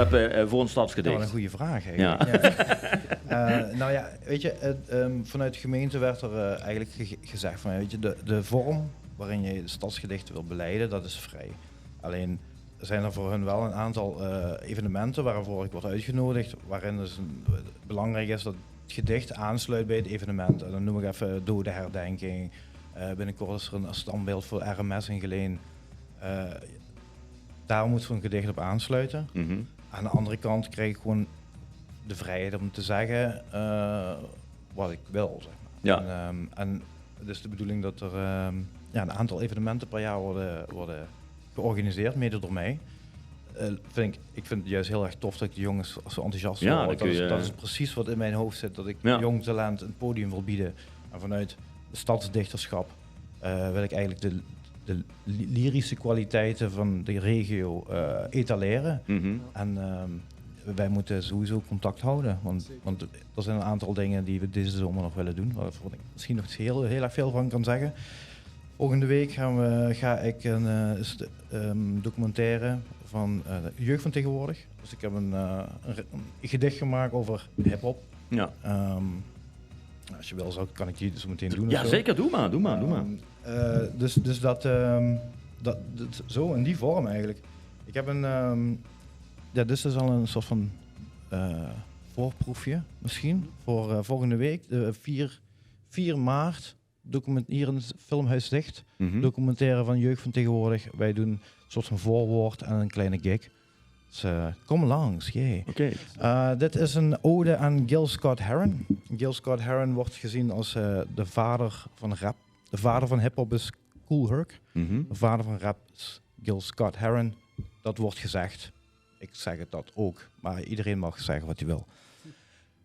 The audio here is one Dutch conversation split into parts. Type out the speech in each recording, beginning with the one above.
hebben voor een Dat stadsgedicht? is een goede vraag eigenlijk. Ja. Nou ja, weet je, vanuit de gemeente werd er eigenlijk gezegd van, weet je, de vorm waarin je de stadsgedichten wil beleiden, dat is vrij. Alleen zijn er voor hun wel een aantal evenementen waarvoor ik word uitgenodigd, waarin dus belangrijk is dat het gedicht aansluit bij het evenement. En dan noem ik even dodenherdenking. Binnenkort is er een standbeeld voor RMS in Geleen. Daar moet zo'n gedicht op aansluiten. Mhm. Aan de andere kant krijg ik gewoon de vrijheid om te zeggen wat ik wil. Zeg maar. Ja. En het is de bedoeling dat er een aantal evenementen per jaar worden georganiseerd, mede door mij. Ik vind het juist heel erg tof dat ik de jongens zo enthousiast Ja, word. dat Dat is precies wat in mijn hoofd zit, dat ik jong talent een podium wil bieden. En vanuit de stadsdichterschap wil ik eigenlijk de lyrische kwaliteiten van de regio etaleren. Mhm. En wij moeten sowieso contact houden, want er zijn een aantal dingen die we deze zomer nog willen doen, waarvan ik misschien nog heel erg veel van kan zeggen. Volgende week ga ik een documentaire van de jeugd van tegenwoordig. Dus ik heb een gedicht gemaakt over hip-hop. Ja. Als je wil, kan ik die zo meteen doen. Ja, zeker. Doe maar. Dus dat zo in die vorm eigenlijk. Ik heb dit is al een soort van voorproefje misschien voor volgende week. 4 maart, hier in het Filmhuis Dicht. Mhm. Documentaire van jeugd van tegenwoordig. Wij doen een soort van voorwoord en een kleine gig. Dus kom langs, jee. Oké. Dit is een ode aan Gil Scott-Heron. Gil Scott-Heron wordt gezien als de vader van rap. De vader van hip-hop is Kool Herc. Mhm. De vader van rap is Gil Scott-Heron. Dat wordt gezegd. Ik zeg het dat ook. Maar iedereen mag zeggen wat hij wil.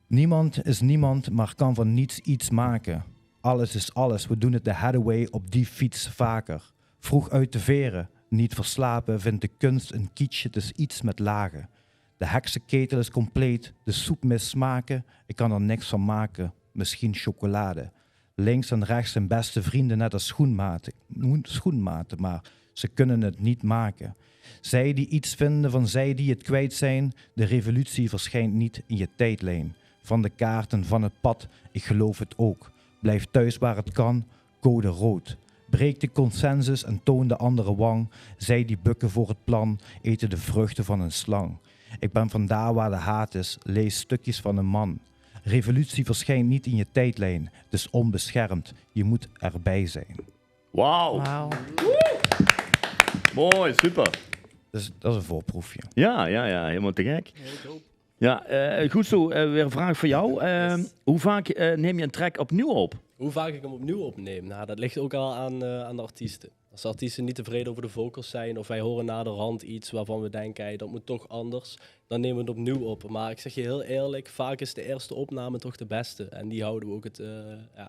Niemand is niemand, maar kan van niets iets maken. Alles is alles. We doen het de Hathaway op die fiets vaker. Vroeg uit de veren. Niet verslapen vindt de kunst een kietje, het is iets met lagen. De heksenketel is compleet, de soep mist smaken. Ik kan er niks van maken, misschien chocolade. Links en rechts zijn beste vrienden net als schoenmaten, maar ze kunnen het niet maken. Zij die iets vinden van zij die het kwijt zijn, de revolutie verschijnt niet in je tijdlijn. Van de kaarten van het pad, ik geloof het ook. Blijf thuis waar het kan, code rood. Breek de consensus en toon de andere wang. Zij die bukken voor het plan, eten de vruchten van een slang. Ik ben vandaar waar de haat is, lees stukjes van een man. Revolutie verschijnt niet in je tijdlijn, dus onbeschermd. Je moet erbij zijn. Wauw. Mooi, super. Dus dat is een voorproefje. Ja, helemaal te gek. Ja, goed zo. Weer een vraag voor jou. Hoe vaak neem je een track opnieuw op? Hoe vaak ik hem opnieuw opneem? Nou, dat ligt ook al aan de artiesten. Als de artiesten niet tevreden over de vocals zijn of wij horen naderhand iets waarvan we denken, hey, dat moet toch anders, dan nemen we het opnieuw op. Maar ik zeg je heel eerlijk, vaak is de eerste opname toch de beste. En die houden we ook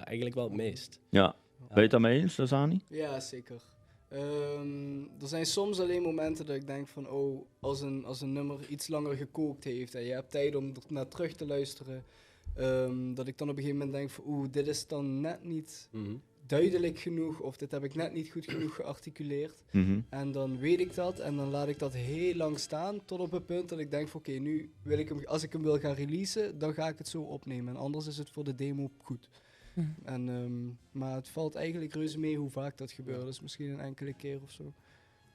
eigenlijk wel het meest. Ja. Ben je het daarmee eens, Sani? Ja, zeker. Er zijn soms alleen momenten dat ik denk van, als een nummer iets langer gekookt heeft en je hebt tijd om er naar terug te luisteren, dat ik dan op een gegeven moment denk van, dit is dan net niet duidelijk genoeg of dit heb ik net niet goed genoeg gearticuleerd. Mm-hmm. En dan weet ik dat en dan laat ik dat heel lang staan tot op het punt dat ik denk van, oké, nu wil ik hem, als ik hem wil gaan releasen, dan ga ik het zo opnemen en anders is het voor de demo goed. Maar het valt eigenlijk reuze mee hoe vaak dat gebeurt. Dus misschien een enkele keer of zo.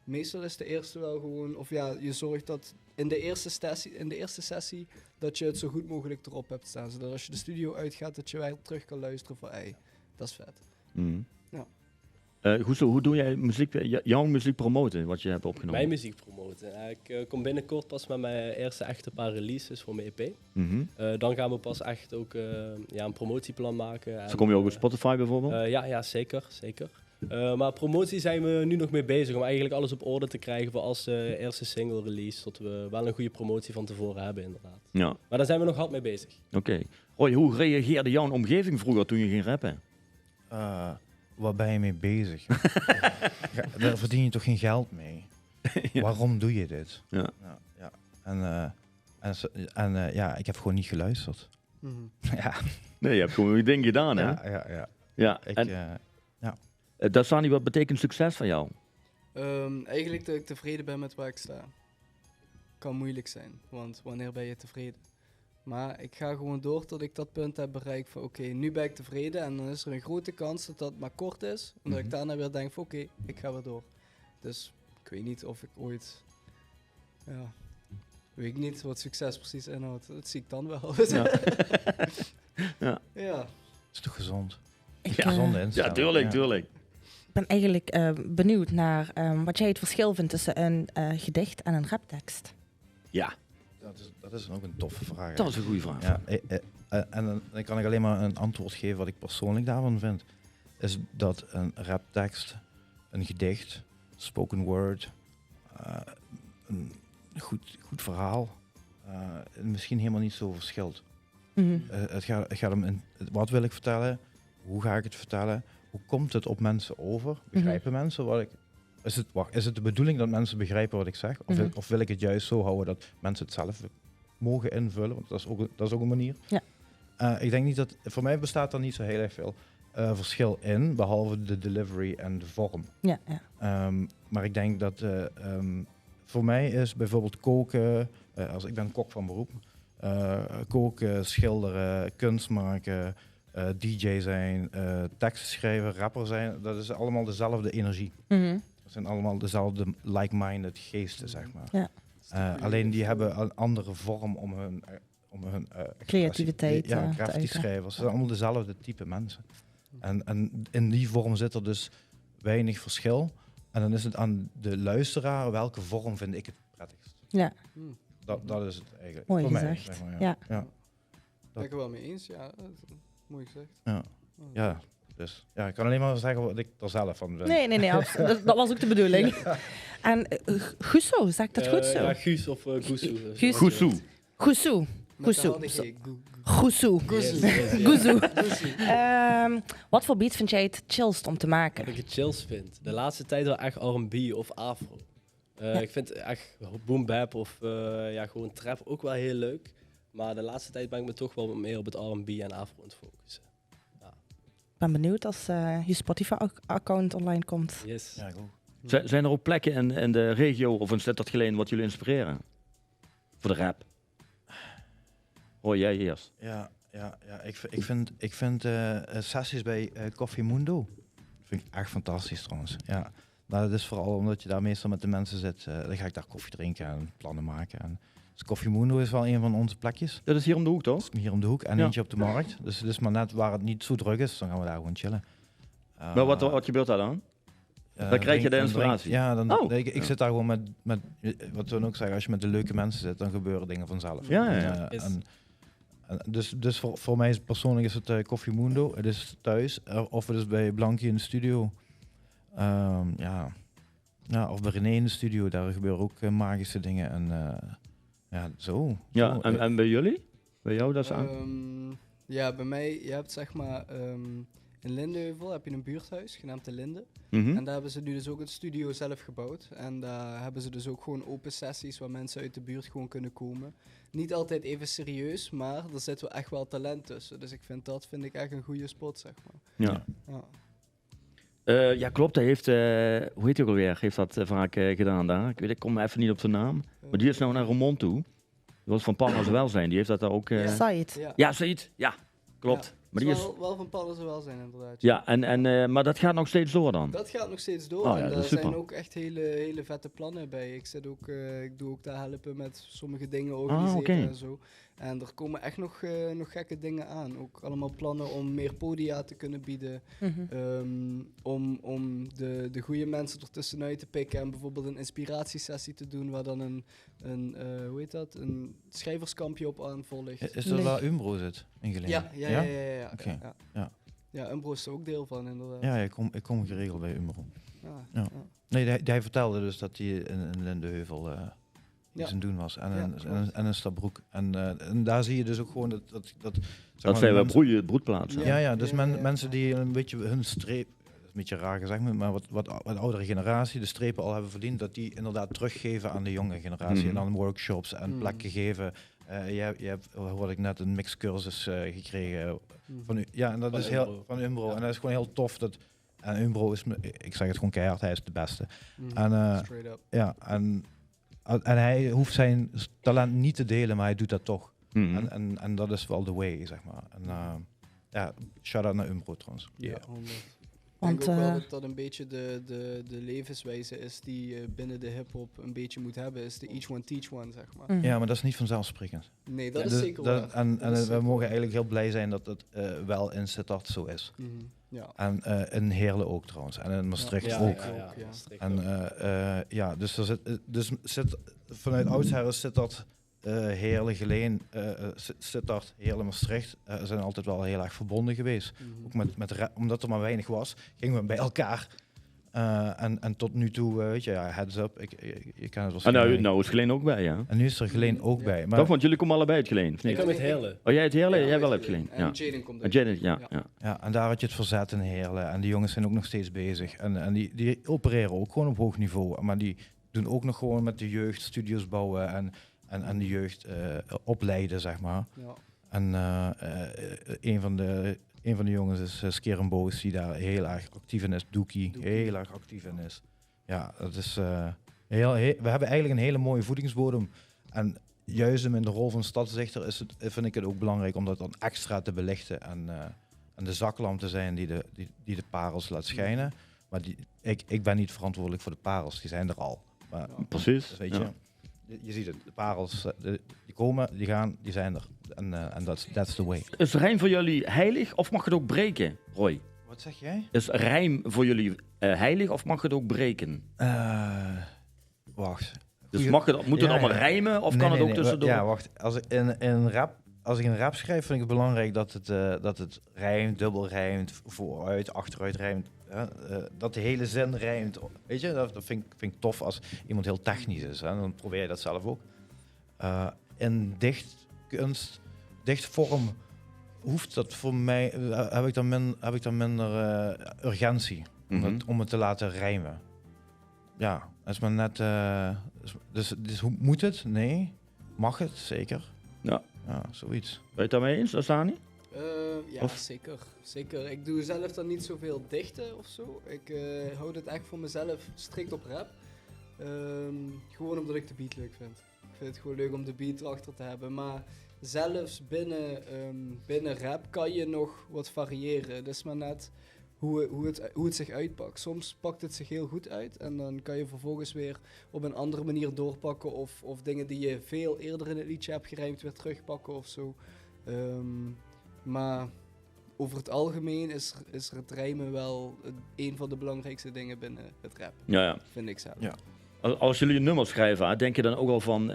Meestal is de eerste wel gewoon, of ja, je zorgt dat in de eerste sessie dat je het zo goed mogelijk erop hebt staan. Zodat als je de studio uitgaat, dat je weer terug kan luisteren van, dat is vet. Mm. Ja. Goed zo, hoe doe jij jouw muziek promoten, wat je hebt opgenomen? Mijn muziek promoten. Ik kom binnenkort pas met mijn eerste echte paar releases voor mijn EP. Mm-hmm. Dan gaan we pas echt ook een promotieplan maken. Dus kom je ook op Spotify bijvoorbeeld? Ja, zeker. Maar promotie zijn we nu nog mee bezig om eigenlijk alles op orde te krijgen voor als eerste single release. Zodat we wel een goede promotie van tevoren hebben inderdaad. Ja. Maar daar zijn we nog hard mee bezig. Oké. Roy, hoe reageerde jouw omgeving vroeger toen je ging rappen? Waar ben je mee bezig? Daar verdien je toch geen geld mee? Ja. Waarom doe je dit? Ja. En ik heb gewoon niet geluisterd. Mm-hmm. Ja. Nee, je hebt gewoon je ding gedaan, hè? Ja. Dasani, wat betekent succes van jou? Eigenlijk dat ik tevreden ben met waar ik sta. kan moeilijk zijn. Want wanneer ben je tevreden? Maar ik ga gewoon door tot ik dat punt heb bereikt van oké, nu ben ik tevreden. En dan is er een grote kans dat dat maar kort is. Omdat ik daarna weer denk van oké, ik ga weer door. Dus ik weet niet of ik ooit... Ja, weet ik niet wat succes precies inhoudt. Dat zie ik dan wel. Ja. Ja. Is toch gezond? Ik Gezonde instelling. Ja, tuurlijk. ben eigenlijk benieuwd naar wat jij het verschil vindt tussen een gedicht en een raptekst. Ja, Dat is ook een toffe vraag. dat is een goede vraag. Ja, en dan kan ik alleen maar een antwoord geven wat ik persoonlijk daarvan vind. Is dat een raptekst, een gedicht, spoken word, een goed verhaal, misschien helemaal niet zo verschilt. Mhm. Het gaat om wat wil ik vertellen, hoe ga ik het vertellen, hoe komt het op mensen over, begrijpen mensen wat ik... Is het de bedoeling dat mensen begrijpen wat ik zeg? Of wil ik het juist zo houden dat mensen het zelf mogen invullen? Want dat is ook een manier. Ja. Ik denk niet dat... Voor mij bestaat er niet zo heel erg veel verschil in, behalve de delivery en de vorm. Ja. Maar ik denk dat voor mij is bijvoorbeeld koken... als ik ben kok van beroep. Koken, schilderen, kunst maken... DJ zijn, teksten schrijven, rapper zijn... Dat is allemaal dezelfde energie. Mhm. Het zijn allemaal dezelfde like-minded geesten, zeg maar. Ja. Alleen die hebben een andere vorm om hun Creativiteit Ja, te grafisch uiten. schrijvers. Ze zijn allemaal dezelfde type mensen. En in die vorm zit er dus weinig verschil. En dan is het aan de luisteraar welke vorm vind ik het prettigst. Ja. Dat is het eigenlijk. Mooi voor gezegd. mij, zeg maar, Ja. Ja. Ben ik er wel mee eens, ja. Dat is mooi gezegd. Ja, dus ja, ik kan alleen maar zeggen wat ik er zelf van vind. Nee, dat was ook de bedoeling. En Gusso, zeg ik dat goed zo? Ja, Guus of Gusu. Guus. Gusu. Gusso. Met de Gusso. harde G. Gusso. Gusso. Wat voor beat vind jij het chillst om te maken? Wat ik het chills vind. De laatste tijd wel echt R&B of afro. Ik vind echt boom bap of gewoon trap ook wel heel leuk. Maar de laatste tijd ben ik me toch wel meer op het R&B en afro aan het focussen. Ik ben benieuwd als je Spotify-account online komt. Yes. Ja, ik ook. Zijn er ook plekken in de regio of in Stad Geleen wat jullie inspireren? Voor de rap? Hoor jij eerst? Ja. Ik vind sessies bij Coffee Mundo vind ik echt fantastisch trouwens. Ja. Maar dat is vooral omdat je daar meestal met de mensen zit. Dan ga ik daar koffie drinken en plannen maken. Dus Coffee Mundo is wel een van onze plekjes. Dat is hier om de hoek, toch? Hier om de hoek en Ja. eentje op de markt. Dus het is maar net waar het niet zo druk is, dan gaan we daar gewoon chillen. Maar wat gebeurt daar dan? Dan krijg je de inspiratie. Ja, dan, Oh. ik zit daar gewoon met, wat we dan ook zeggen, als je met de leuke mensen zit, dan gebeuren dingen vanzelf. Ja, ja. Yes. Dus voor mij persoonlijk is het Coffee Mundo. Het is thuis, of het is bij Blankie in de studio. Of bij René in de studio, daar gebeuren ook magische dingen. En zo. Ja, Zo, en bij jullie? Bij jou dat is aan? Ja, bij mij, je hebt zeg maar in Lindenheuvel heb je een buurthuis genaamd De Linde. Mhm. En daar hebben ze nu dus ook het studio zelf gebouwd. En daar hebben ze dus ook gewoon open sessies waar mensen uit de buurt gewoon kunnen komen. Niet altijd even serieus, maar er zit wel echt wel talent tussen. Dus ik vind ik echt een goede spot, zeg maar. Ja. Ja. Ja, klopt. Hij heeft, hoe heet hij ook alweer? Heeft dat vaak gedaan daar. Ik kom even niet op zijn naam. Maar die is nou naar Roermond toe. Die was van Palmas Welzijn. Die heeft dat daar ook... Site. Ja, Ja, zoiets. Ja, klopt. Ja. Maar die is... wel van Pallas wel zijn, inderdaad. Ja, maar dat gaat nog steeds door dan? Dat gaat nog steeds door. Oh ja, en dat daar is super. zijn ook echt hele vette plannen bij. Ik doe ook daar helpen met sommige dingen organiseren oké. en zo. En er komen echt nog gekke dingen aan. Ook allemaal plannen om meer podia te kunnen bieden. Om de goede mensen ertussenuit te pikken. En bijvoorbeeld een inspiratiesessie te doen waar dan een schrijverskampje op aan volgt. Is dat waar Umbro zit ingelegen? Ja. Oké. Ja. Ja, Umbro is er ook deel van, inderdaad. Ja, ik kom geregeld bij Umbro. Ja. Ja. Nee, hij vertelde dus dat hij in Lindenheuvel iets aan doen was. En in Stabroek. En daar zie je dus ook gewoon dat Dat zijn we broedplaatsen. Ja, dus Ja. mensen die een beetje hun streep, dat is een beetje raar gezegd, maar wat oudere generatie de strepen al hebben verdiend, dat die inderdaad teruggeven aan de jonge generatie. En dan workshops en plekken geven. Je hebt, hoorde ik net, een mixcursus gekregen van u. Ja, en dat Van is Umbro. heel van Umbro. Ja. En dat is gewoon heel tof. En Umbro is, ik zeg het gewoon keihard, hij is de beste. Mhm. En Straight up. ja, en En hij hoeft zijn talent niet te delen, maar hij doet dat toch. Mhm. En dat is wel de way, zeg maar. En ja, shout-out naar Umbro trouwens. Ja, 100. Want, Ik denk ook wel dat dat een beetje de levenswijze is die je binnen de hip-hop een beetje moet hebben. Is de each one teach one, zeg maar. Mhm. Ja, maar dat is niet vanzelfsprekend. Nee, dat is Dus zeker dat- waar. En Dat is we zeker mogen waar. eigenlijk heel blij zijn dat het wel in Sittard zo is. Mhm, ja. En in Heerlen ook trouwens. En in Maastricht Ja, ook. ja. Maastricht En ook. ja, dus, vanuit oudsher zit dat Heerlen, Geleen, Sittard, Heerlen, Maastricht zijn altijd wel heel erg verbonden geweest. Mhm. Ook omdat er maar weinig was, gingen we bij elkaar. En tot nu toe, weet je, ja, heads up, je kan het En waarschijnlijk. nou is Geleen ook bij, ja. En nu is er Geleen ook Ja. bij. Maar Toch, want jullie komen allebei uit Geleen, of Ik niet? kom met Heerlen. Oh, jij uit Heerlen? Ja, Jij wel weet uit je. Geleen, En ja. Jaden komt En uit. Janet, ja. Ja. ja, en daar had je het verzet in Heerlen. En die jongens zijn ook nog steeds bezig. En die opereren ook gewoon op hoog niveau. Maar die doen ook nog gewoon met de jeugd studios bouwen en de jeugd opleiden, zeg maar. Ja. En een van de jongens is Skeren Boos, die daar heel erg actief in is. Doekie, heel erg actief in is. Ja, dat is we hebben eigenlijk een hele mooie voedingsbodem. En juist in de rol van stadsdichter vind ik het ook belangrijk om dat dan extra te belichten en de zaklamp te zijn die de parels laat schijnen. Maar ik ben niet verantwoordelijk voor de parels, die zijn er al. Maar, Ja. Precies. dus weet Ja. je ziet het, de parels, die komen, die gaan, die zijn er. En that's the way. Is rijm voor jullie heilig of mag het ook breken, Roy? Wat zeg jij? Is rijm voor jullie heilig of mag het ook breken? Wacht. Dus Goeie- moet het Ja, allemaal ja. rijmen of Nee, kan het nee, ook nee, tussendoor? Ja, wacht. Als ik een rap schrijf, vind ik het belangrijk dat het rijmt, dubbel rijmt, vooruit, achteruit rijmt. Dat de hele zin rijmt. Weet je, dat vind ik tof als iemand heel technisch is. Hè? Dan probeer je dat zelf ook. In dichtkunst, dichtvorm, hoeft dat voor mij, heb ik dan minder urgentie om het te laten rijmen. Ja, dat is maar net. Dus hoe moet het? Nee. Mag het? Zeker. Ja. Ja, zoiets. Ben je het daarmee eens, Asani? Ja, Of- zeker. Ik doe zelf dan niet zoveel dichten of zo. Ik hou het echt voor mezelf strikt op rap. Gewoon omdat ik de beat leuk vind. Ik vind het gewoon leuk om de beat erachter te hebben. Maar zelfs binnen rap kan je nog wat variëren. Het is maar net hoe het zich uitpakt. Soms pakt het zich heel goed uit en dan kan je vervolgens weer op een andere manier doorpakken of dingen die je veel eerder in het liedje hebt gerijmd weer terugpakken of zo. Maar over het algemeen is het rijmen wel een van de belangrijkste dingen binnen het rap, Ja. vind ik zelf. Ja. Als jullie een nummer schrijven, hè, denk je dan ook al van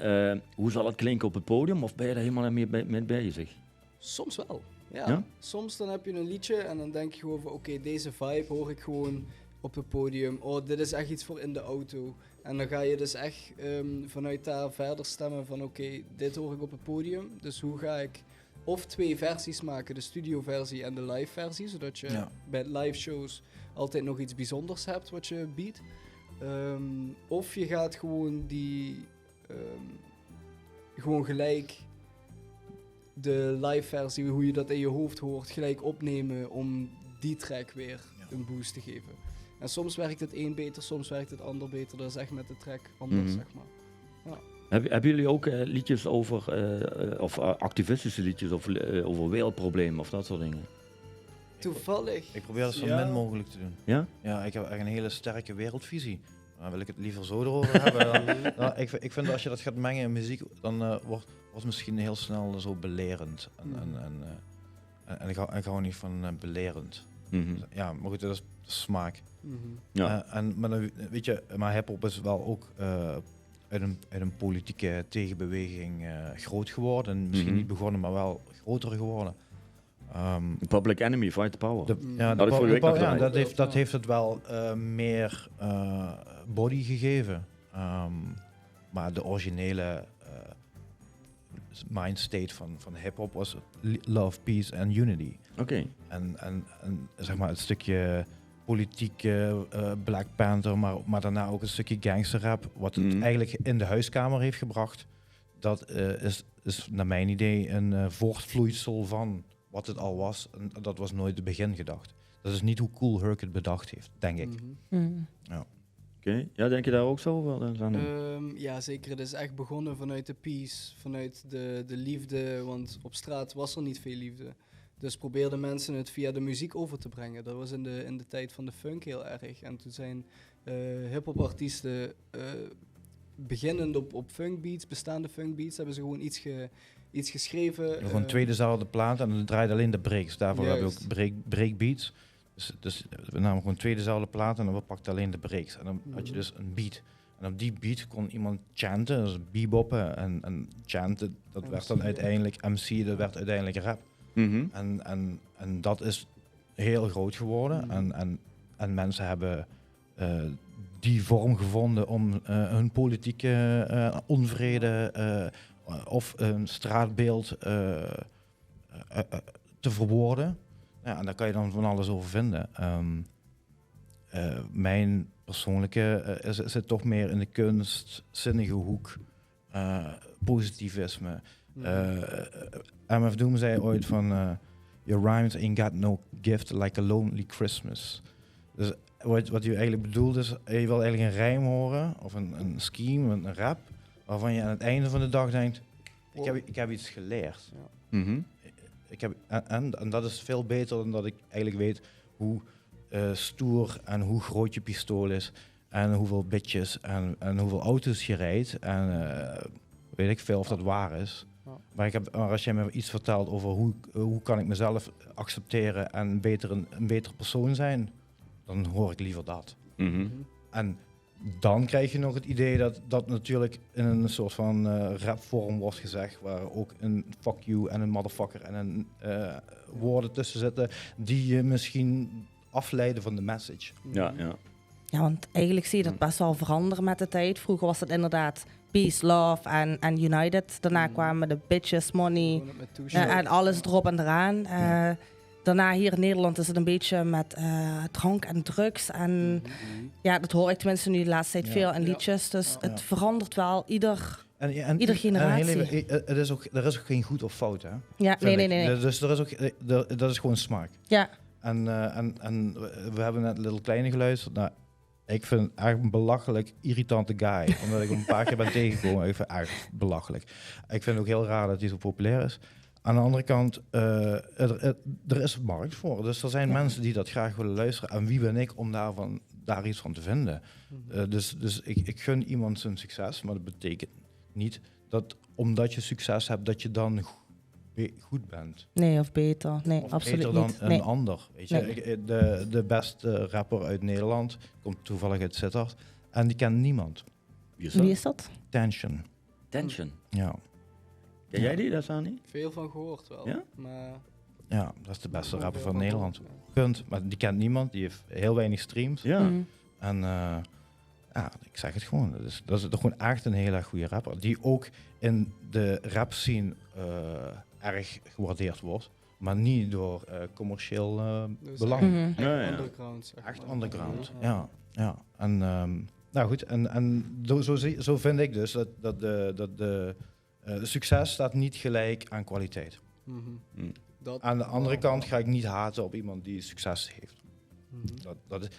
hoe zal het klinken op het podium of ben je daar helemaal niet mee bezig? Soms wel. Ja. Ja? Soms dan heb je een liedje en dan denk je gewoon van oké, deze vibe hoor ik gewoon op het podium. Oh, dit is echt iets voor in de auto. En dan ga je dus echt vanuit daar verder stemmen van oké, dit hoor ik op het podium. Dus hoe ga ik of 2 versies maken, de studioversie en de live versie. Zodat je bij live shows altijd nog iets bijzonders hebt wat je biedt. Of je gaat gewoon gewoon gelijk de live versie, hoe je dat in je hoofd hoort, gelijk opnemen om die track weer een boost te geven. En soms werkt het een beter, soms werkt het ander beter. Dat is echt met de track anders, zeg maar. Hebben jullie ook liedjes over, of activistische liedjes over wereldproblemen of dat soort dingen? Toevallig. Ik probeer dat zo min mogelijk te doen. Ja? Ja, ik heb echt een hele sterke wereldvisie. Dan wil ik het liever zo erover hebben. Ik vind als je dat gaat mengen in muziek, dan wordt het misschien heel snel zo belerend. En ik hou niet van belerend. Ja, maar goed, dat is smaak. Ja. Maar dan, weet je, maar hip-hop is wel ook uit een politieke tegenbeweging groot geworden. En misschien niet begonnen, maar wel groter geworden. Public Enemy, Fight the Power. Dat is vorige week nog gedraaid. dat heeft het wel meer body gegeven. Maar de originele mindstate van hip-hop was love, peace and unity. Oké. En zeg maar het stukje politieke Black Panther, maar daarna ook een stukje gangsterrap, wat het eigenlijk in de huiskamer heeft gebracht. Dat is naar mijn idee een voortvloeisel van wat het al was. En dat was nooit het begin gedacht. Dat is niet hoe Kool Herc het bedacht heeft, denk ik. Mhm. Oké. Ja, denk je daar ook zo wel aan? Ja, zeker. Het is echt begonnen vanuit de peace, vanuit de liefde, want op straat was er niet veel liefde. Dus probeerden mensen het via de muziek over te brengen. Dat was in de tijd van de funk heel erg. En toen zijn hip-hop artiesten beginnend op funkbeats, bestaande funkbeats, hebben ze gewoon iets geschreven. Gewoon twee dezelfde plaat en dan draait alleen de breaks. Daarvoor hebben we Juist. ook breakbeats. Dus we namen gewoon twee dezelfde plaat en dan pakten alleen de breaks. En dan had je dus een beat. En op die beat kon iemand chanten, dus beboppen. En chanten, dat werd dan uiteindelijk MC, dat werd uiteindelijk rap. Mhm. En dat is heel groot geworden. En mensen hebben die vorm gevonden om hun politieke onvrede of een straatbeeld te verwoorden. Ja, en daar kan je dan van alles over vinden. Mijn persoonlijke zit toch meer in de kunstzinnige hoek. Positivisme. MF Doom zei ooit van your rhymes ain't got no gift like a lonely Christmas. Dus wat u eigenlijk bedoelt is, je wil eigenlijk een rijm horen of een scheme, een rap, waarvan je aan het einde van de dag denkt, ik heb iets geleerd. Ja. Mhm. En dat is veel beter dan dat ik eigenlijk weet hoe stoer en hoe groot je pistool is en hoeveel bitches en hoeveel auto's je rijdt en weet ik veel of dat waar is. Ja. Maar als jij me iets vertelt over hoe kan ik mezelf accepteren en een betere persoon zijn, dan hoor ik liever dat. Mhm. En dan krijg je nog het idee dat natuurlijk in een soort van rapvorm wordt gezegd, waar ook een fuck you en een motherfucker en een woorden tussen zitten die je misschien afleiden van de message. Ja, ja. Ja, want eigenlijk zie je dat best wel veranderen met de tijd. Vroeger was het inderdaad peace, love en united. Daarna kwamen de bitches, money Gewoon het met toeshow. en alles erop en eraan. Daarna hier in Nederland is het een beetje met drank en drugs. En ja, dat hoor ik tenminste nu de laatste tijd veel in liedjes. Dus het verandert wel ieder generatie. Er is ook geen goed of fout, hè? Ja, Vind nee. ik. Dus er is ook, dat is gewoon smaak. Ja, En we hebben net Little Kleine geluisterd. Nou, ik vind het echt een belachelijk irritante guy. Omdat ik hem een paar keer ben tegengekomen. Ik vind het echt belachelijk. Ik vind het ook heel raar dat hij zo populair is. Aan de andere kant, er is markt voor. Dus er zijn mensen die dat graag willen luisteren. En wie ben ik om daar iets van te vinden? Dus ik gun iemand zijn succes. Maar dat betekent niet dat omdat je succes hebt, dat je dan goed bent. nee, of beter. Nee, Of absoluut beter dan niet. een Nee. ander. Weet je? De beste rapper uit Nederland komt toevallig uit Sittard. En die kent niemand. Wie is Wie dat? is dat? Tension. Tension. Ja. Ken jij die, dat niet? Veel van gehoord wel. Ja? Maar Ja, dat is de beste rapper van veel Nederland. gehoord, ja. Punt. Maar die kent niemand. Die heeft heel weinig streams. Ja. Mhm. En ja, ik zeg het gewoon. Dat is toch gewoon echt een hele goede rapper. Die ook in de rap scene erg gewaardeerd wordt. Maar niet door commercieel Dus belang. Mhm. Ja, ja. Underground, zeg Echt maar. underground. Ja. En nou goed, en zo vind ik dus dat de succes staat niet gelijk aan kwaliteit. Mhm. Mm. Dat, Aan de andere kant ga ik niet haten op iemand die succes heeft. Mhm. Dat is,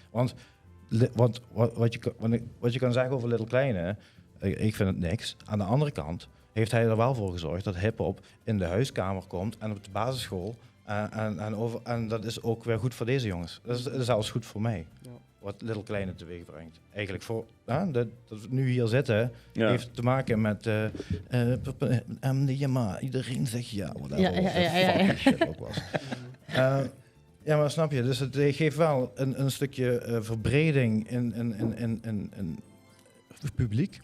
want wat je kan zeggen over Little Kleine, ik vind het niks. Aan de andere kant heeft hij er wel voor gezorgd dat hip-hop in de huiskamer komt en op de basisschool. En dat is ook weer goed voor deze jongens. Dat is zelfs goed voor mij. Ja. Wat Little Kleine teweeg brengt. Eigenlijk voor dat we nu hier zitten, Ja. heeft te maken met MDMA. Iedereen zegt ja. Ja. Fucking shit ook was. Ja, maar snap je? Dus het geeft wel een stukje verbreding in het publiek.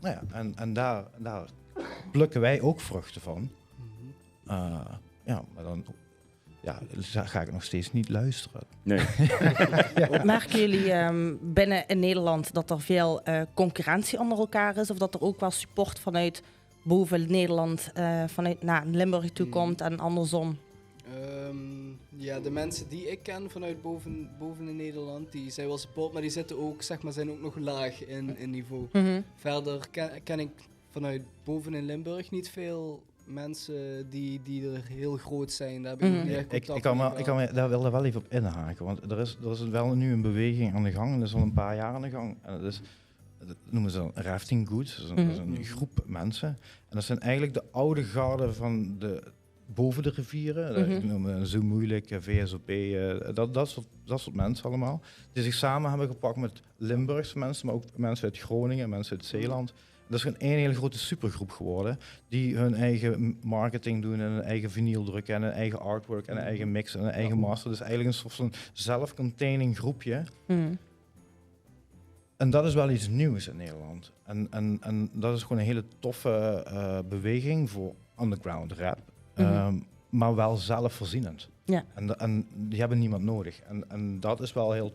Nou ja, en daar plukken wij ook vruchten van. Ja, maar dan ga ik nog steeds niet luisteren. Nee. Merken jullie binnen in Nederland dat er veel concurrentie onder elkaar is? Of dat er ook wel support vanuit boven Nederland, vanuit naar Limburg toe komt en andersom? Ja, de mensen die ik ken vanuit boven in Nederland, die zijn wel support, maar die zitten ook, zeg maar, zijn ook nog laag in niveau. Mhm. Verder ken ik vanuit boven in Limburg niet veel mensen die er heel groot zijn. Daar heb ik nog niet echt Ik contact mee gehad. kan me daar wel even op inhaken, want er is wel nu een beweging aan de gang, en dat is al een paar jaar aan de gang. En dat noemen ze rafting goods, dat is een groep mensen. En dat zijn eigenlijk de oude garden van boven de rivieren. Ik noem Zo Moeilijk, VSOP, dat soort mensen allemaal. Die zich samen hebben gepakt met Limburgse mensen, maar ook mensen uit Groningen, mensen uit Zeeland. Dat is een hele grote supergroep geworden, die hun eigen marketing doen en hun eigen vinyl drukken en hun eigen artwork en hun eigen mix en hun eigen master. Dus eigenlijk een soort van zelf-containing groepje. En dat is wel iets nieuws in Nederland. En dat is gewoon een hele toffe beweging voor underground rap, maar wel zelfvoorzienend. Ja. En die hebben niemand nodig. En dat is wel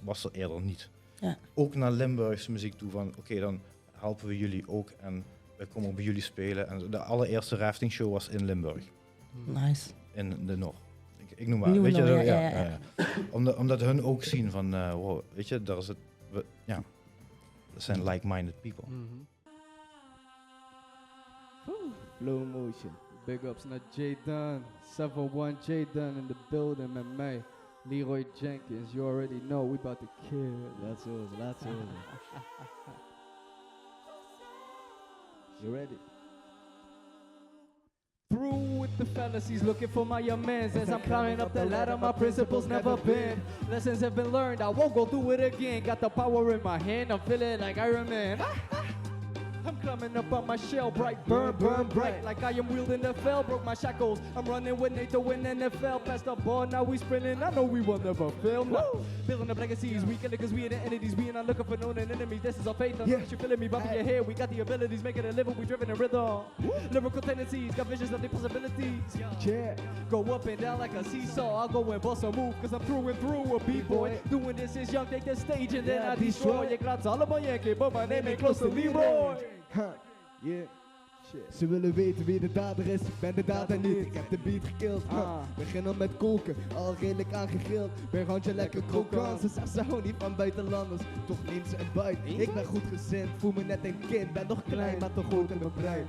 was er eerder niet. Ja. Ook naar Limburgse muziek toe van oké, dan helpen we jullie ook en wij komen ook bij jullie spelen. En de allereerste rafting show was in Limburg, Nice. in de Noord. Ik noem maar, Noem weet je, maar, zo, ja. Omdat hun ook zien van, wow, weet je, daar is het, dat zijn like-minded people. Flow motion. Big ups naar J Dunn. 7-1 J Dunn in the building met mij. Leroy Jenkins, you already know we about to kill. Laat ze horen. You ready? Through with the fallacies, looking for my amends. As I'm climbing up the ladder, my principles never bend. Lessons have been learned, I won't go through it again. Got the power in my hand, I'm feeling like Iron Man. I'm climbing up on my shell, bright, burn, burn, bright. Like I am wielding the fell, broke my shackles. I'm running with Nate to win NFL. Past the ball, now we sprinting. I know we will never fail. No. Building up legacies, we killing cause we are the entities. We are not looking for known enemies. This is our faith. I know that you feeling me, bumping your hair. We got the abilities, making a living. We driven in rhythm. Lyrical tendencies, got visions of the possibilities. Yeah, go up and down like a seesaw. I'll go and bust a move cause I'm through and through a b-boy. Doing this is young, take the stage and then I destroy. Ik laat ze allemaal janken, but my name ain't close to Leroy. Yeah. Ze willen weten wie de dader is, ik ben de dader niet. Ik heb de beat gekilld, begin al met koken, al redelijk aangegrild. Ben handje lekker krokant, ze zegt ze houden niet van buitenlanders, toch neemt ze een buit. Ik ben goed gezind, voel me net een kind, ben nog klein, maar toch groot in mijn brein.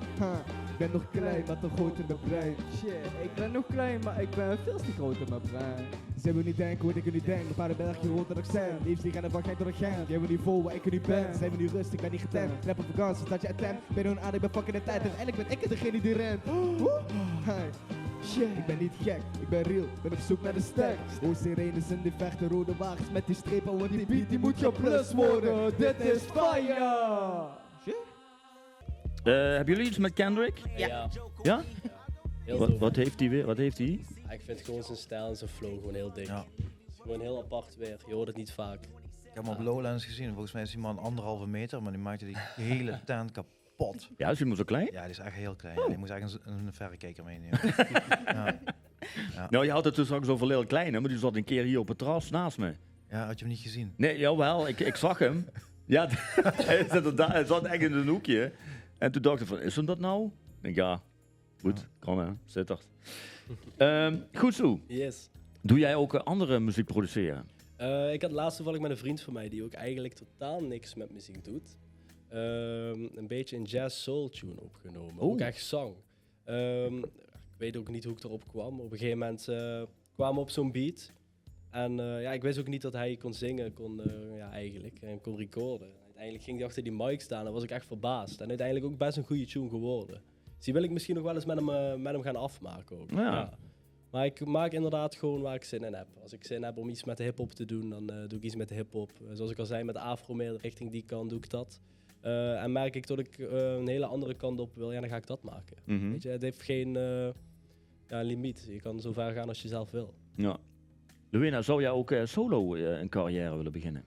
Ik ben nog klein, maar toch groot in mijn brein. Shit, ik ben nog klein, maar ik ben veel te groot in mijn brein. Ze willen niet denken hoe ik er nu denk, een paar bergje rond dat ik zijn. Liefst die rennen van Genk tot de Genk, jij wil niet vol waar ik er nu ben. Zijn we nu rustig, ik ben niet getemd, rap op vakantie, dat je attempt. Ben hun aan, ik ben fucking de tijd, uiteindelijk ben ik degene die rent. Hey. Shit, ik ben niet gek, ik ben real, ben op zoek naar de stack. Sirenes in die vechten, rode wagens met die strepen, want die beat die moet je plus worden. Dit is fire! Hebben jullie iets met Kendrick? Ja. Ja? Heel Wat, tof. wat heeft hij weer? Wat heeft hij? Ja, ik vind gewoon zijn stijl en zijn flow gewoon heel dik. Ja. Gewoon heel apart weer, je hoort het niet vaak. Ik heb hem op Lowlands gezien, volgens mij is die man 1,5 meter, maar die maakte die hele tent kapot. Ja, is hij maar zo klein? Ja, die is echt heel klein. Ja, die moest eigenlijk een verrekijker meenemen. Ja. Nou, je had het dus straks over heel kleine, maar die zat een keer hier op het terras naast me. Ja, had je hem niet gezien? Nee, jawel, ik zag hem. Ja, hij zat echt in een hoekje. En toen dacht ik van, is hem dat nou? Ik denk, ja, goed, kan hè, zit er. Goed zo. Yes. Doe jij ook andere muziek produceren? Ik had laatst toevallig met een vriend van mij die ook eigenlijk totaal niks met muziek doet. Een beetje een jazz soul tune opgenomen. Ook echt zang. Ik weet ook niet hoe ik erop kwam. Op een gegeven moment kwamen we op zo'n beat. En ik wist ook niet dat hij kon zingen, eigenlijk. En kon recorden. Uiteindelijk ging hij achter die mic staan en was ik echt verbaasd. En uiteindelijk ook best een goede tune geworden. Dus die wil ik misschien nog wel eens met hem gaan afmaken ook. Ja. Maar ik maak inderdaad gewoon waar ik zin in heb. Als ik zin heb om iets met de hip-hop te doen, dan doe ik iets met de hip-hop. Zoals ik al zei, met afro meer richting die kant doe ik dat. En merk ik dat ik een hele andere kant op wil, dan ga ik dat maken. Mhm. Weet je, het heeft geen limiet. Je kan zo ver gaan als je zelf wil. Ja. Louina, zou jij ook solo een carrière willen beginnen?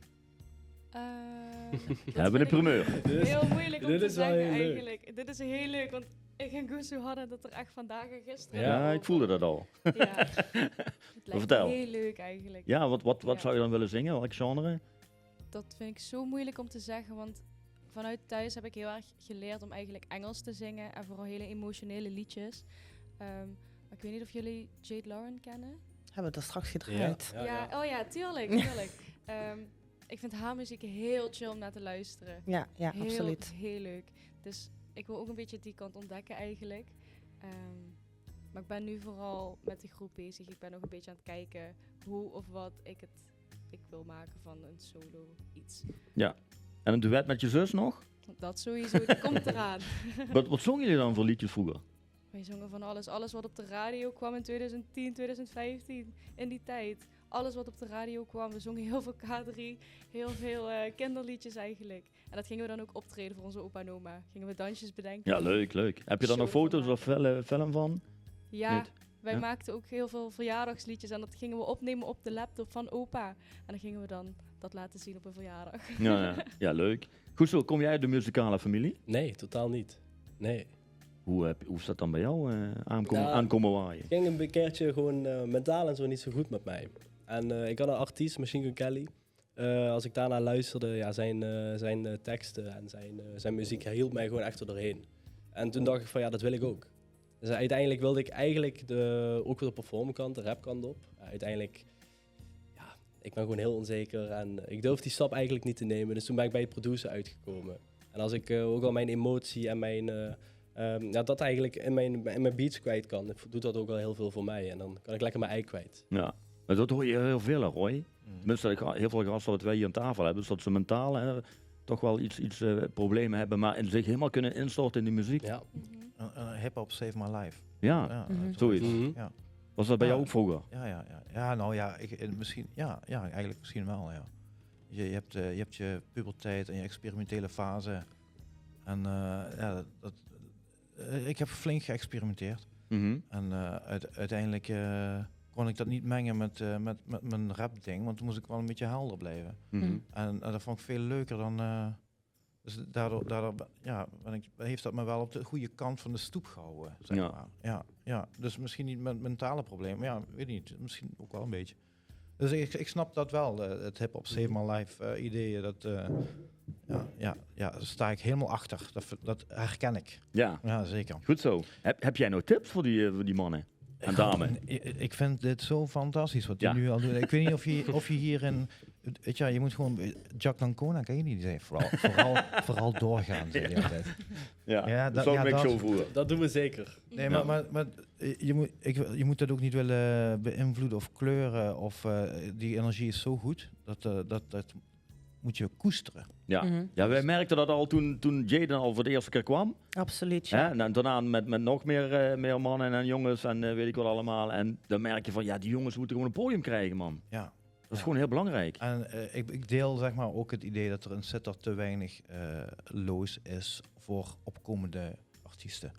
We hebben een primeur. Heel moeilijk om dit te is wel zeggen heel leuk. eigenlijk. Dit is heel leuk, want ik en Gusu hadden dat er echt vandaag en gisteren. Ja, ik voelde dat al. Ja. Het lijkt Vertel. heel leuk eigenlijk. Ja, wat Ja. zou je dan willen zingen? Welk genre? Dat vind ik zo moeilijk om te zeggen, want vanuit thuis heb ik heel erg geleerd om eigenlijk Engels te zingen en vooral hele emotionele liedjes. Maar ik weet niet of jullie Jade Lauren kennen. Hebben we dat straks gedraaid? Ja. Oh ja, tuurlijk, tuurlijk. Ik vind haar muziek heel chill om naar te luisteren. Ja, Heel, absoluut. heel leuk. Dus ik wil ook een beetje die kant ontdekken eigenlijk. Maar ik ben nu vooral met de groep bezig. Ik ben nog een beetje aan het kijken hoe of wat ik wil maken van een solo iets. En een duet met je zus nog? Dat sowieso, dat komt eraan. Wat zongen jullie dan voor liedjes vroeger? Wij zongen van alles. Alles wat op de radio kwam in 2010, 2015, in die tijd. Alles wat op de radio kwam. We zongen heel veel K3, heel veel kinderliedjes eigenlijk. En dat gingen we dan ook optreden voor onze opa en oma. Gingen we dansjes bedenken. Ja, leuk. Heb je daar nog Show foto's van of film van? Ja, Niet? wij Ja? maakten ook heel veel verjaardagsliedjes. En dat gingen we opnemen op de laptop van opa. En dan gingen we dan dat laten zien op een verjaardag. Ja, leuk. Goed zo, kom jij uit de muzikale familie? Nee, totaal niet. Nee. Hoe is dat dan bij jou Ja. aankomen waaien? Het ging een keertje gewoon mentaal en zo niet zo goed met mij. En ik had een artiest, Machine Gun Kelly. Als ik daarna luisterde, ja, zijn teksten en zijn muziek hield mij gewoon echt er doorheen. En toen dacht ik van ja, dat wil ik ook. Dus uiteindelijk wilde ik eigenlijk ook weer de performkant, de rapkant op. Uiteindelijk, ja, ik ben gewoon heel onzeker en ik durf die stap eigenlijk niet te nemen. Dus toen ben ik bij het producer uitgekomen. En als ik ook al mijn emotie en dat eigenlijk in mijn beats kwijt kan, doet dat ook wel heel veel voor mij. En dan kan ik lekker mijn ei kwijt. Ja, maar dat hoor je heel veel, Roy. Tenminste, heel veel gasten wat wij hier aan tafel hebben, is dat ze mentaal toch wel iets problemen hebben, maar zich helemaal kunnen instorten in die muziek. Ja. Hip-hop Save My Life. Ja, zoiets. Ja. Was dat bij Ja. jou ook vroeger? Ja, nou ja, misschien, eigenlijk misschien wel, ja. Je hebt je puberteit en je experimentele fase. En ik heb flink geëxperimenteerd. Mhm. En uiteindelijk kon ik dat niet mengen met mijn rap ding, want toen moest ik wel een beetje helder blijven. Mhm. En dat vond ik veel leuker dan... dus daardoor heeft dat me wel op de goede kant van de stoep gehouden, zeg Ja. maar. Ja, dus misschien niet met mentale problemen, maar ja, weet niet, misschien ook wel een beetje. Dus ik snap dat wel, het hip-hop Save My Life ideeën, daar sta ik helemaal achter. Dat herken ik. Ja, Ja, zeker. goed zo. Heb jij nou tips voor die mannen en dames? Ik vind dit zo fantastisch wat Ja. hij nu al doet. Ik weet niet of je hierin... Weet je, je moet gewoon... Jack D'Ancona, ken je die? Die zei vooral doorgaan, zei hij altijd. Ja, dat zou ik dat- zo voelen. Dat doen we zeker. Nee, Ja. maar je moet dat ook niet willen beïnvloeden of kleuren. Die energie is zo goed, dat moet je koesteren. Ja. Mhm. Ja, wij merkten dat al toen Jaden al voor de eerste keer kwam. Absoluut, Hè? ja. En daarna met nog meer mannen en jongens en weet ik wat allemaal. En dan merk je van, ja, die jongens moeten gewoon een podium krijgen, man. Ja. Dat is gewoon heel belangrijk. En ik deel zeg maar ook het idee dat er in Sittard te weinig loos is voor opkomende artiesten.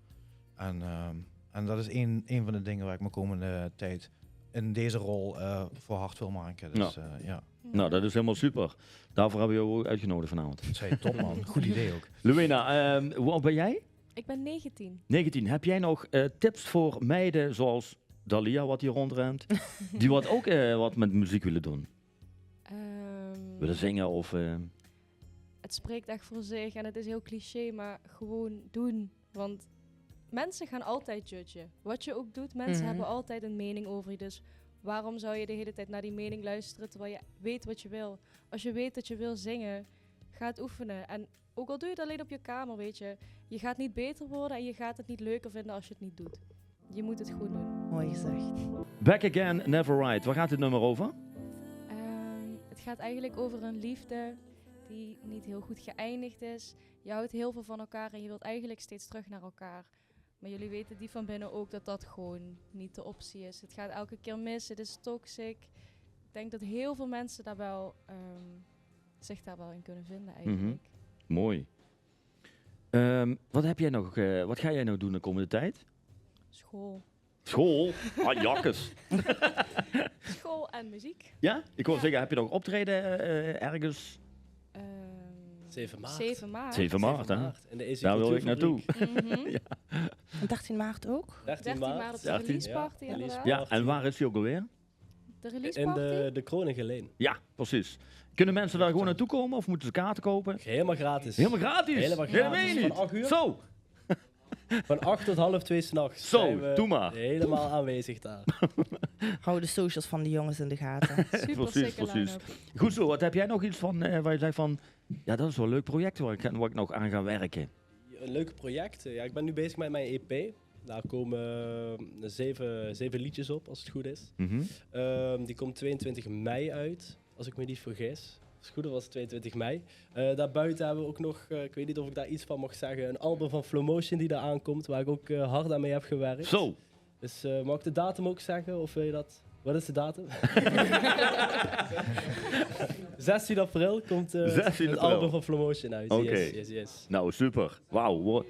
En dat is een van de dingen waar ik me komende tijd in deze rol voor hard wil maken. Dus ja, Nou, dat is helemaal super. Daarvoor hebben we jou ook uitgenodigd vanavond. dat zei je top man. Goed idee ook. Louena, hoe oud ben jij? Ik ben 19. 19. Heb jij nog tips voor meiden zoals Dalia, wat hier rondrent, die ook wat met muziek willen doen? Willen zingen of... Het spreekt echt voor zich en het is heel cliché, maar gewoon doen. Want mensen gaan altijd judgen. Wat je ook doet, mensen Mhm. hebben altijd een mening over je. Dus waarom zou je de hele tijd naar die mening luisteren terwijl je weet wat je wil? Als je weet dat je wil zingen, ga het oefenen. En ook al doe je het alleen op je kamer, weet je, je gaat niet beter worden en je gaat het niet leuker vinden als je het niet doet. Je moet het goed doen. Mooi gezegd. Back Again, Never Right. Waar gaat dit nummer over? Het gaat eigenlijk over een liefde die niet heel goed geëindigd is. Je houdt heel veel van elkaar en je wilt eigenlijk steeds terug naar elkaar. Maar jullie weten die van binnen ook dat dat gewoon niet de optie is. Het gaat elke keer mis, het is toxic. Ik denk dat heel veel mensen daar wel, zich daar wel in kunnen vinden eigenlijk. Mooi. Wat heb jij nog? Wat ga jij nou doen de komende tijd? School. School? Ah, jakkes. School en muziek. Ja? Ik wil Ja. zeggen, heb je nog optreden ergens? 7 maart. 7 maart. 7 maart, hè? In de EC Daar wil ik naartoe. Mhm. 13 maart ook? 13 maart op de 13. release party Ja, inderdaad. Ja, en waar is die ook alweer? De release In party? de Kroningen Leen. Ja, precies. Kunnen mensen daar gewoon naartoe komen of moeten ze kaarten kopen? Helemaal gratis. Helemaal gratis? Helemaal Dat gratis. meen je Van niet. 8 uur? Zo, Van 8 tot half 2 s'nachts. Zo, doe maar. Helemaal aanwezig daar. Hou de socials van de jongens in de gaten. Super precies, sikke precies. line-up. goed zo. Wat heb jij nog iets van waar je zegt van, ja, dat is wel een leuk project waar ik nog aan ga werken? Een leuke project. Ja, ik ben nu bezig met mijn EP. Daar komen 7 liedjes op, als het goed is. Mhm. Die komt 22 mei uit, als ik me niet vergis. Als het goed is was het 22 mei. Daarbuiten hebben we ook nog, ik weet niet of ik daar iets van mag zeggen, een album van Flow Motion die daar aankomt, waar ik ook hard aan mee heb gewerkt. Zo. Dus mag ik de datum ook zeggen, of wil je dat... Wat is de datum? 16 april komt 16 het april. album van Flow Motion uit. Oké. Yes. Nou, super. Wauw.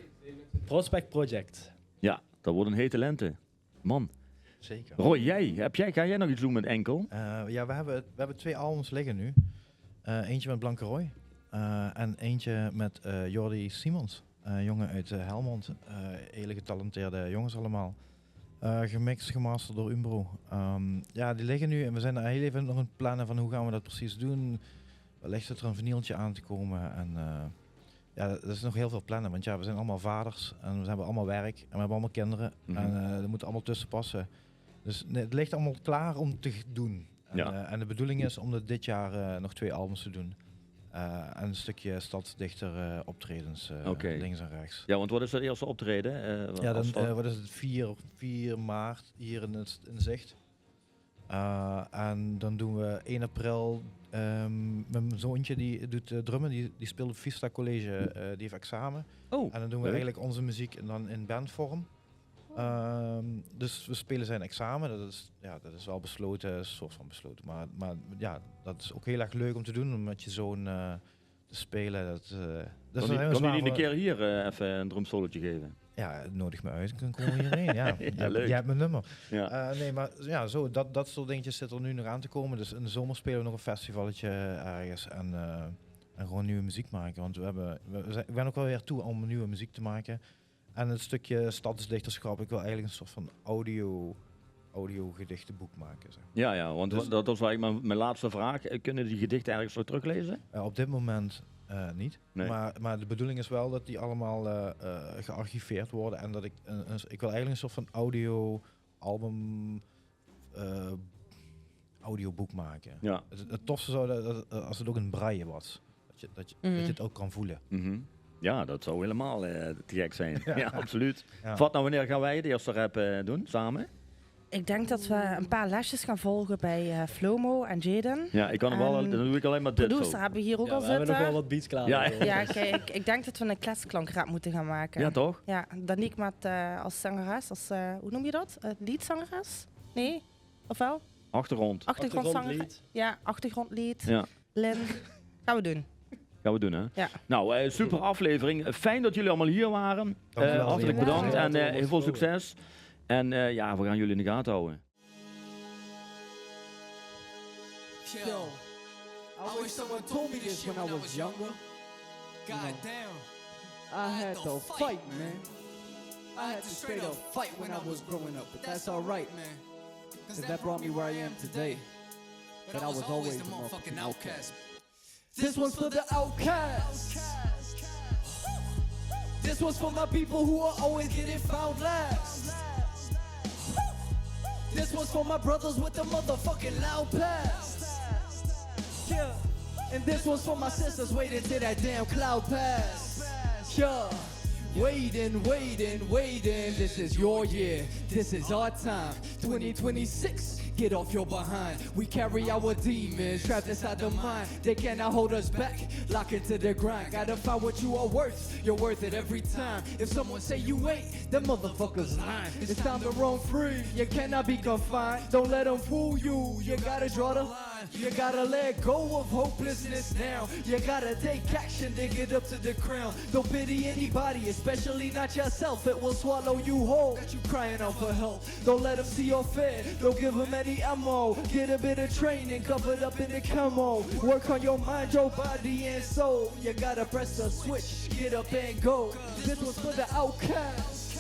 Prospect Project. Ja, dat wordt een hete lente. Man. Zeker. Roy, ga jij nog iets doen met Enkel? Ja, we hebben 2 albums liggen nu. Eentje met Blanke Roy. En eentje met Jordi Simons. Jongen uit Helmond. Hele getalenteerde jongens allemaal. Gemixt, gemasterd door Umbro. Ja, die liggen nu en we zijn er heel even nog aan het plannen van hoe gaan we dat precies doen. Wellicht zit er een vinyltje aan te komen. En ja, er is nog heel veel plannen, want ja, we zijn allemaal vaders en we hebben allemaal werk en we hebben allemaal kinderen. Mhm. En er moet allemaal tussen passen. Dus nee, het ligt allemaal klaar om te doen. En, Ja. En de bedoeling is om dit jaar nog 2 albums te doen. En een stukje stadsdichter optredens Oké. links en rechts. Ja, want wat is dat eerste optreden? Ja, als dan, dat- wat is het, 4 maart hier in Zicht. En dan doen we 1 april, mijn zoontje die doet drummen, die speelt op Vista College, die heeft examen. Oh, En dan doen we leuk. eigenlijk onze muziek en dan in bandvorm. Dus we spelen zijn examen, dat is wel besloten, een soort van besloten. Maar ja, dat is ook heel erg leuk om te doen, om met je zoon te spelen. Kan die een keer hier even een drumsolootje geven? Ja, nodig me uit, dan komen we hierheen. Ja, leuk. jij hebt mijn nummer. Ja. Nee, maar ja, zo, dat soort dingetjes zit er nu nog aan te komen. Dus in de zomer spelen we nog een festivalletje ergens en gewoon nieuwe muziek maken. Want we zijn ook wel weer toe om nieuwe muziek te maken. En het stukje stadsdichterschap, ik wil eigenlijk een soort van audio-gedichtenboek maken. Zeg. Ja, want Dus- dat was eigenlijk mijn laatste vraag. Kunnen die gedichten ergens zo teruglezen? Op dit moment niet. Nee. Maar de bedoeling is wel dat die allemaal gearchiveerd worden. En dat ik wil eigenlijk een soort van audio-album audioboek maken. Ja. Het tofste zou als het ook een braille was. Dat je het ook kan voelen. Mhm. Ja, dat zou helemaal te gek zijn. Ja, Ja. absoluut. Ja. Wat nou, wanneer gaan wij de eerste rap doen, samen? Ik denk dat we een paar lesjes gaan volgen bij Flomo en Jaden. Ja, ik kan hem wel, dan doe ik alleen maar dit Producer zo. hebben we hier ook Ja, al we hebben nog wel zitten. wat beats klaar. Ja, liggen. Ja, kijk, ik denk dat we een kletsklankrap moeten gaan maken. Ja, toch? Ja, Danique met als zangeres, als, hoe noem je dat? Leadzangeres? Nee? Of wel? Achtergrond. Achtergrondzangeres? Achtergrondlied. Ja, achtergrondlied. Ja, Lin. Gaan we doen. gaan we doen, hè? Ja. Nou, super aflevering. Fijn dat jullie allemaal hier waren. Dankjewel. Hartelijk Ja. bedankt Ja, en dat was heel veel mooi. succes. En ja, we gaan jullie in de gaten houden. Yo, I wish someone told me this when I was younger. God damn. I had to fight, man. I had to straight up fight when I was growing up, but that's alright, man. Cause that brought me where I am today. But I was always the motherfucking outcast. This one's for the outcasts. This one's for my people who are always getting found last. This one's for my brothers with the motherfucking loud past. Yeah. And this one's for my sisters waiting till that damn cloud pass. Yeah. Waiting. This is your year. This is our time. 2026. Get off your behind. We carry our demons trapped inside the mind. They cannot hold us back. Lock into the grind. Gotta find what you are worth. You're worth it every time. If someone say you ain't, them motherfuckers lying. It's time to roam free. You cannot be confined. Don't let them fool you. You gotta draw the line. You gotta let go of hopelessness now. You gotta take action to get up to the crown. Don't pity anybody, especially not yourself. It will swallow you whole. Got you crying out for help. Don't let them see your fear. Don't give them any ammo. Get a bit of training covered up in the camo. Work on your mind, your body and soul. You gotta press the switch. Get up and go. This was for the outcasts.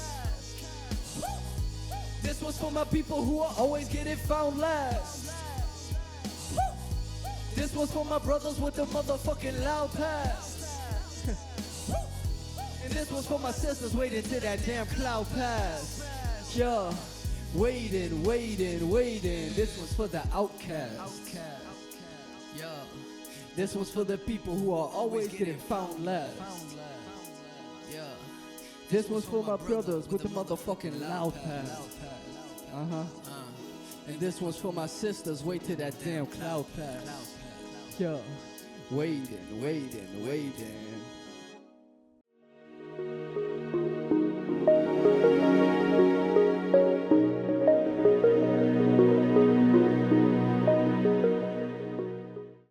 This was for my people who are always getting found last. This was for my brothers with the motherfucking loud past. And this was for my sisters waiting till that damn cloud pass. Yeah, waiting. This was for the outcast. Yeah, this was for the people who are always getting found last. Yeah, This one's for my brothers with the motherfucking loud pass. And this one's for my sisters, wait till that damn cloud pass. Yeah. Waiting.